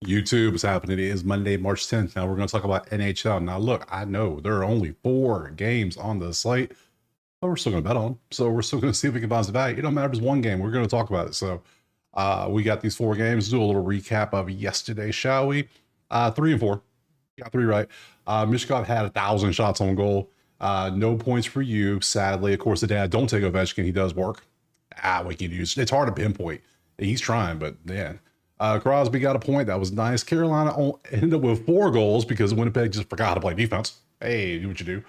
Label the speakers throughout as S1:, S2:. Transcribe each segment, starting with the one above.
S1: YouTube is happening. It is Monday, March 10th. Now we're going to talk about NHL. Now, look, I know there are only 4 games on the slate, but we're still going to bet on them. So we're still going to see if we can bounce it back. It don't matter if it's one game. We're going to talk about it. So we got these 4 games. Let's do a little recap of yesterday, shall we? 3 and 4. Got 3 right. Mishkov had 1,000 shots on goal. No points for you, sadly. Of course, the dad don't take Ovechkin. He does work. What can you do? It's hard to pinpoint. He's trying, but man. Crosby got a point. That was nice. Carolina ended up with 4 goals because Winnipeg just forgot how to play defense. Hey, do what you do.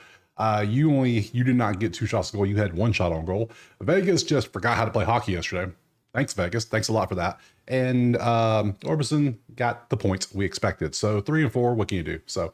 S1: You did not get 2 shots on goal. You had 1 shot on goal. Vegas just forgot how to play hockey yesterday. Thanks, Vegas. Thanks a lot for that. And Orbison got the points we expected. So 3 and 4, what can you do? So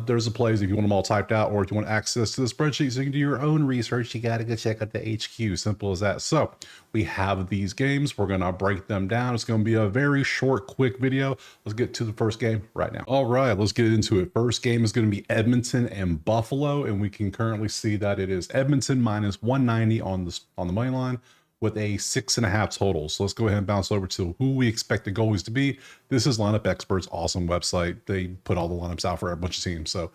S1: there's the plays if you want them all typed out, or if you want access to the spreadsheet so you can do your own research, you got to go check out the HQ. Simple as that. So we have these games. We're going to break them down. It's going to be a very short, quick video. Let's get to the first game right now. All right, let's get into it. First game is going to be Edmonton and Buffalo, and we can currently see that it is Edmonton minus 190 on the money line, with a 6.5 total. So let's go ahead and bounce over to who we expect the goalies to be. This is Lineup Experts, awesome website. They put all the lineups out for a bunch of teams. So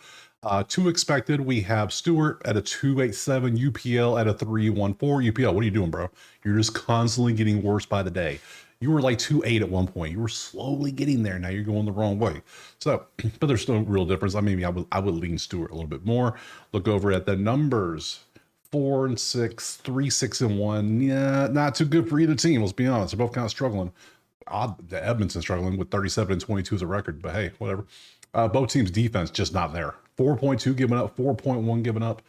S1: 2 expected, we have Stewart at a 287, UPL at a 314. UPL, what are you doing, bro? You're just constantly getting worse by the day. You were like 2.8 at one point. You were slowly getting there. Now you're going the wrong way. So, but there's no real difference. I mean, I would lean Stewart a little bit more. Look over at the numbers. 4 and 6, 3, 6 and 1. Yeah, not too good for either team. Let's be honest. They're both kind of struggling. The Edmonton struggling with 37 and 22 as a record, but hey, whatever. Both teams' defense just not there. 4.2 given up, 4.1 given up.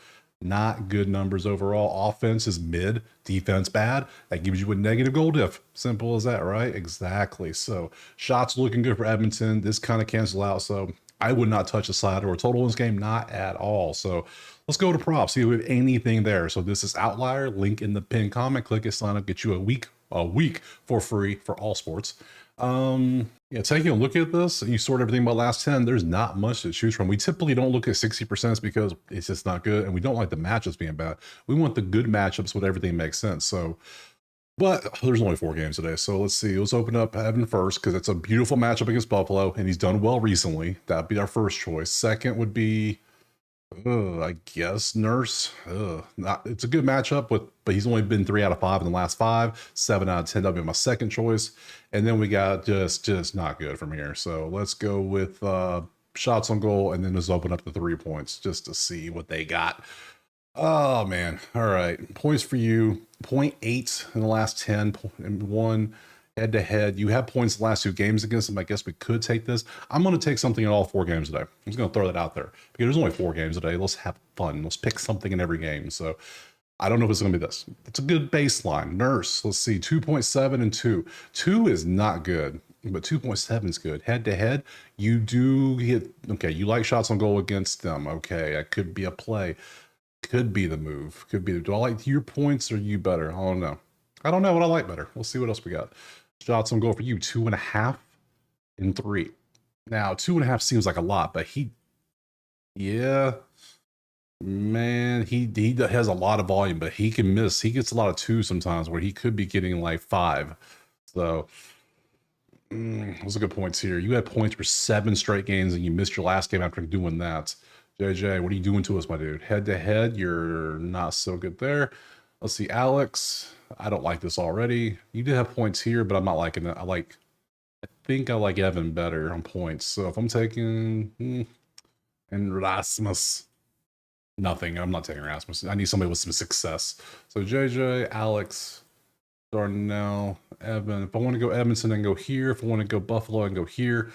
S1: Not good numbers overall. Offense is mid, defense bad. That gives you a negative goal diff. Simple as that, right? Exactly. So shots looking good for Edmonton. This kind of cancel out. So I would not touch a slider or total in this game, not at all. So let's go to props, see if we have anything there. So this is Outlier, link in the pinned comment. Click it, sign up, get you a week for free for all sports. Yeah, taking a look at this, you sort everything by last 10, there's not much to choose from. We typically don't look at 60% because it's just not good, and we don't like the matchups being bad. We want the good matchups with everything makes sense. So, but there's only 4 games today, so let's see. Let's open up Evan first because it's a beautiful matchup against Buffalo, and he's done well recently. That'd be our first choice. Second would be, I guess Nurse. It's a good matchup but he's only been 3 out of 5 in the last 5. 7 out of 10. That'll be my second choice. And then we got just not good from here. So let's go with shots on goal, and then just open up the 3 points just to see what they got. Oh man. All right. Points for you. 0.8 in the last 10 and 1 head to head. You have points the last 2 games against them. I guess we could take this. I'm going to take something in all 4 games today. I'm just going to throw that out there because there's only 4 games today. Let's have fun. Let's pick something in every game. So I don't know if it's going to be this. It's a good baseline. Nurse, let's see, 2.7 and 2. 2 is not good, but 2.7 is good. Head to head, you do hit, okay, you like shots on goal against them. Okay, that could be a play. Could be the move. Could be, do I like your points or you better? I don't know. I don't know what I like better. We'll see what else we got. Shots on goal for you, 2.5 and 3. Now, 2.5 seems like a lot, but yeah, man, he has a lot of volume, but he can miss. He gets a lot of 2 sometimes where he could be getting like 5. So those are good points here. You had points for 7 straight games and you missed your last game after doing that. JJ, what are you doing to us, my dude? Head to head, you're not so good there. Let's see, Alex. I don't like this already. You did have points here, but I'm not liking it. I think I like Evan better on points. So if I'm taking and Rasmus, nothing. I'm not taking Rasmus. I need somebody with some success. So JJ, Alex, Darnell, Evan. If I want to go Edmonton, I can go here. If I want to go Buffalo, I can go here.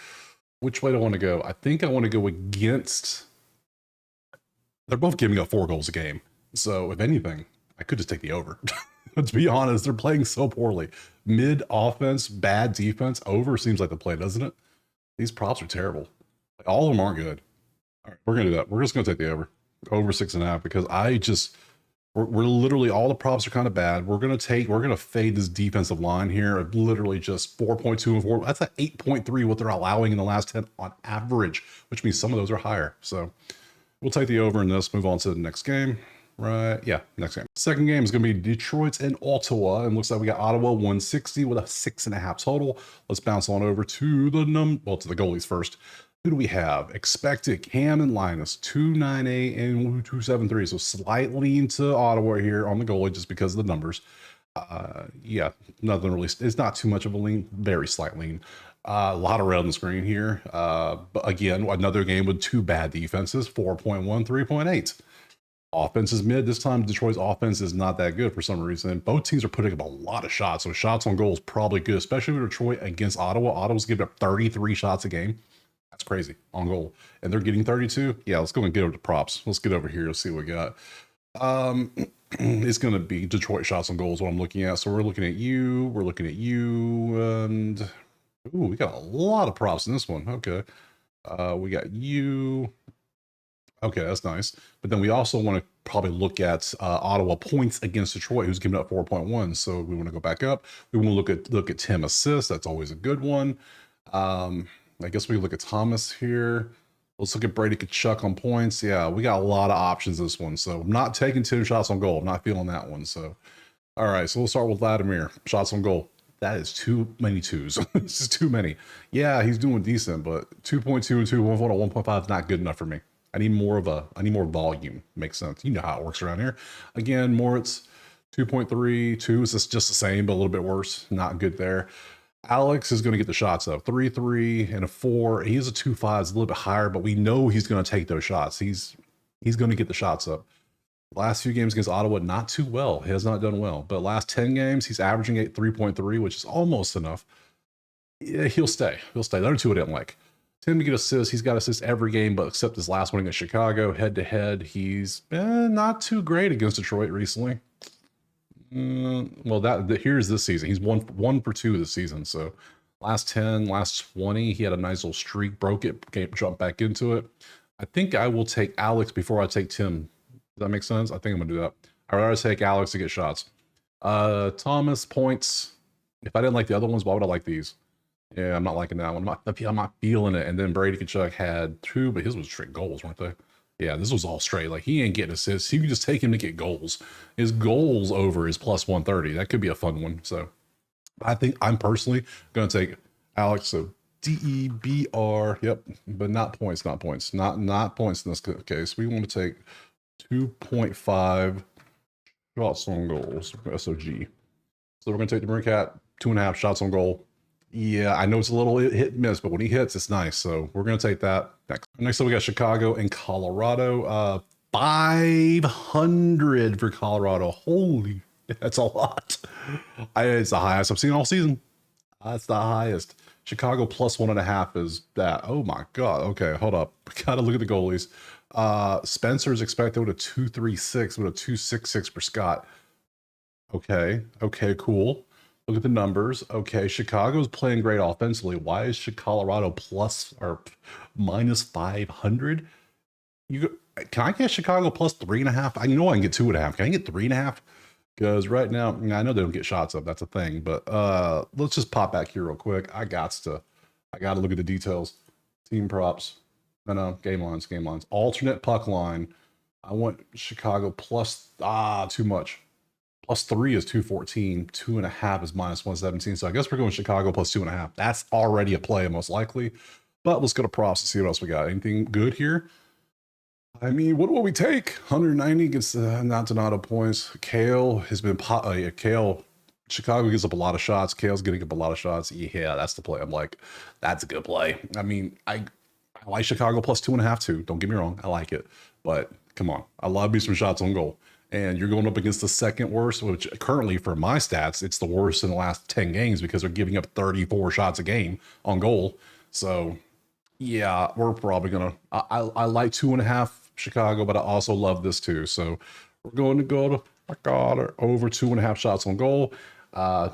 S1: Which way do I want to go? I think I want to go against. They're both giving up 4 goals a game. So if anything, I could just take the over. To be honest, they're playing so poorly. Mid offense, bad defense. Over seems like the play, doesn't it? These props are terrible. All of them aren't good. All right, we're going to do that. We're just going to take the over 6.5 because we're literally, all the props are kind of bad. We're going to fade this defensive line here of literally just 4.2 and 4. That's at 8.3 what they're allowing in the last 10 on average, which means some of those are higher. So we'll take the over and let's move on to the next game. right? Yeah, next game. Second game is going to be Detroit and Ottawa. And looks like we got Ottawa 160 with a 6.5 total. Let's bounce on over to the to the goalies first. Who do we have? Expected Cam and Linus 298 and 273. So slight lean to Ottawa here on the goalie just because of the numbers. Yeah, nothing really. It's not too much of a lean, very slight lean. A lot of red on the screen here. But again, another game with two bad defenses, 4.1, 3.8. Offense is mid. This time, Detroit's offense is not that good for some reason. Both teams are putting up a lot of shots, so shots on goal is probably good, especially with Detroit against Ottawa. Ottawa's giving up 33 shots a game. That's crazy on goal. And they're getting 32. Yeah, let's go and get over to props. Let's get over here. Let's see what we got. It's going to be Detroit shots on goal is what I'm looking at. So we're looking at you. We're looking at you. And, ooh, we got a lot of props in this one. Okay. We got you. Okay, that's nice. But then we also want to probably look at Ottawa points against Detroit, who's giving up 4.1. So we want to go back up. We want to look at Tim assists. That's always a good one. I guess we look at Thomas here. Let's look at Brady Tkachuk on points. Yeah, we got a lot of options this one. So I'm not taking 10 shots on goal. I'm not feeling that one. So, all right. So we'll start with Vladimir. Shots on goal. That is too many twos. This is too many. Yeah, he's doing decent, but 2.2 and 2, 1.5 is not good enough for me. I need more volume. Makes sense. You know how it works around here. Again, Moritz, 2.3, 2 is just the same, but a little bit worse. Not good there. Alex is going to get the shots up. 3-3 and a 4. He is a 2.5. It's a little bit higher, but we know he's going to take those shots. He's going to get the shots up. Last few games against Ottawa, not too well. He has not done well. But last 10 games, he's averaging 3.3, which is almost enough. Yeah, he'll stay. The other two I didn't like. Tim to get assists. He's got assists every game, but except his last one against Chicago, head-to-head. He's been not too great against Detroit recently. Well, here's this season. He's one for 2 this season. So last 10, last 20, he had a nice little streak, broke it, jumped back into it. I think I will take Alex before I take Tim. Does that make sense? I think I'm gonna do that. I'd rather take Alex to get shots. Thomas points. If I didn't like the other ones, why would I like these? Yeah, I'm not liking that one. I'm not feeling it. And then Brady Tkachuk had 2, but his was straight goals, weren't they? Yeah, this was all straight. Like, he ain't getting assists. You can just take him to get goals. His goals over is plus 130. That could be a fun one. So I think I'm personally going to take Alex. So DEBR. Yep. But not points. Not points in this case. We want to take 2.5 shots on goals. SOG. So we're going to take the Mercat, 2.5 shots on goal. Yeah, I know it's a little hit and miss, but when he hits, it's nice. So we're going to take that next. Next up, we got Chicago and Colorado. 500 for Colorado. Holy, that's a lot. It's the highest I've seen all season. That's the highest. Chicago plus 1.5 is that. Oh my God. Okay, hold up. Got to look at the goalies. Spencer's expected with a 2.36 with a 2.66 for Scott. Okay, cool. Look at the numbers. Okay, Chicago's playing great offensively. Why is Colorado plus or minus 500? Can I get Chicago plus 3.5? I know I can get 2.5. Can I get 3.5? Because right now, I know they don't get shots up. That's a thing. But let's just pop back here real quick. I got to look at the details. Team props. No, game lines. Alternate puck line. I want Chicago plus, too much. Plus 3 is 214. 2.5 is minus 117. So I guess we're going Chicago plus 2.5. That's already a play, most likely. But let's go to props to see what else we got. Anything good here? I mean, what will we take? 190 against Donato points. Kale has been Chicago gives up a lot of shots. Kale's getting up a lot of shots. Yeah, that's the play. I'm like, that's a good play. I mean, I like Chicago plus 2.5 too. Don't get me wrong. I like it. But come on. I love me some shots on goal. And you're going up against the second worst, which currently for my stats, it's the worst in the last 10 games because they're giving up 34 shots a game on goal. So yeah, we're probably going to, I like 2.5 Chicago, but I also love this too. So we're going to go to, over 2.5 shots on goal.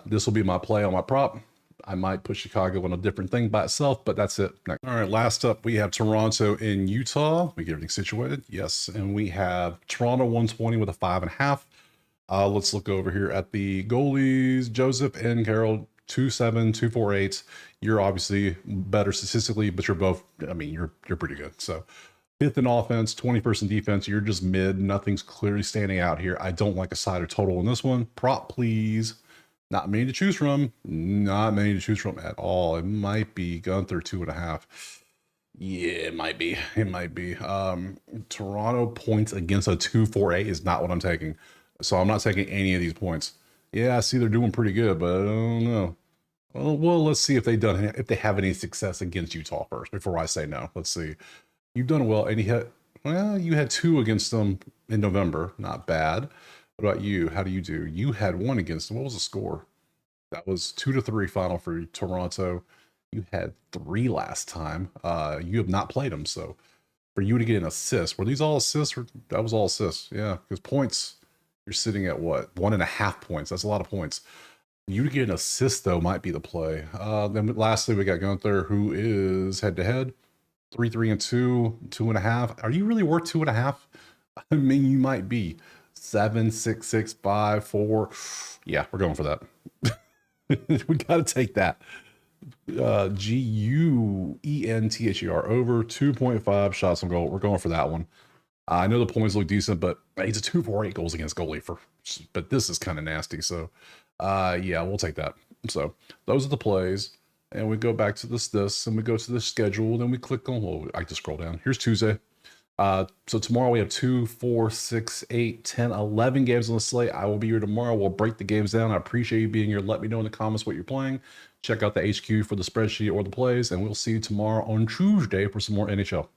S1: This will be my play on my prop. I might put Chicago on a different thing by itself, but that's it. All right, last up, we have Toronto in Utah. We get everything situated. Yes, and we have Toronto 120 with a 5.5. Let's look over here at the goalies. Joseph and Carroll, 2.7, 2.48. You're obviously better statistically, but you're both, I mean, you're pretty good. So 5th in offense, 21st in defense. You're just mid. Nothing's clearly standing out here. I don't like a side or total in this one. Prop, please. Not many to choose from. Not many to choose from at all. It might be Gunther 2.5. Yeah, it might be. It might be. Toronto points against a 2.48 is not what I'm taking. So I'm not taking any of these points. Yeah, I see they're doing pretty good, but I don't know. Well, let's see if they have any success against Utah first before I say no. Let's see. You've done well, and you had 2 against them in November. Not bad. What about you? How do you do? You had 1 against them. What was the score? That was 2-3 final for Toronto. You had 3 last time. You have not played them, so for you to get an assist, were these all assists? Or that was all assists, yeah. Because points, you're sitting at what? 1.5 points. That's a lot of points. You to get an assist though might be the play. Then lastly, we got Gunther, who is head-to-head. 3-3-2, 2.5. Are you really worth 2.5? I mean, you might be. 7, 6, 6, 5, 4. Yeah, we're going for that. We got to take that. Guenther over 2.5 shots on goal. We're going for that one. I know the points look decent, but he's a 2.48 goals against goalie but this is kind of nasty. So, yeah, we'll take that. So those are the plays. And we go back to this, and we go to the schedule. Then we click on, well, I just scroll down. Here's Tuesday. So tomorrow we have 2, 4, 6, 8, 10, 11 games on the slate. I will be here tomorrow. We'll break the games down. I appreciate you being here. Let me know in the comments what you're playing. Check out the HQ for the spreadsheet or the plays, and we'll see you tomorrow on Tuesday for some more NHL.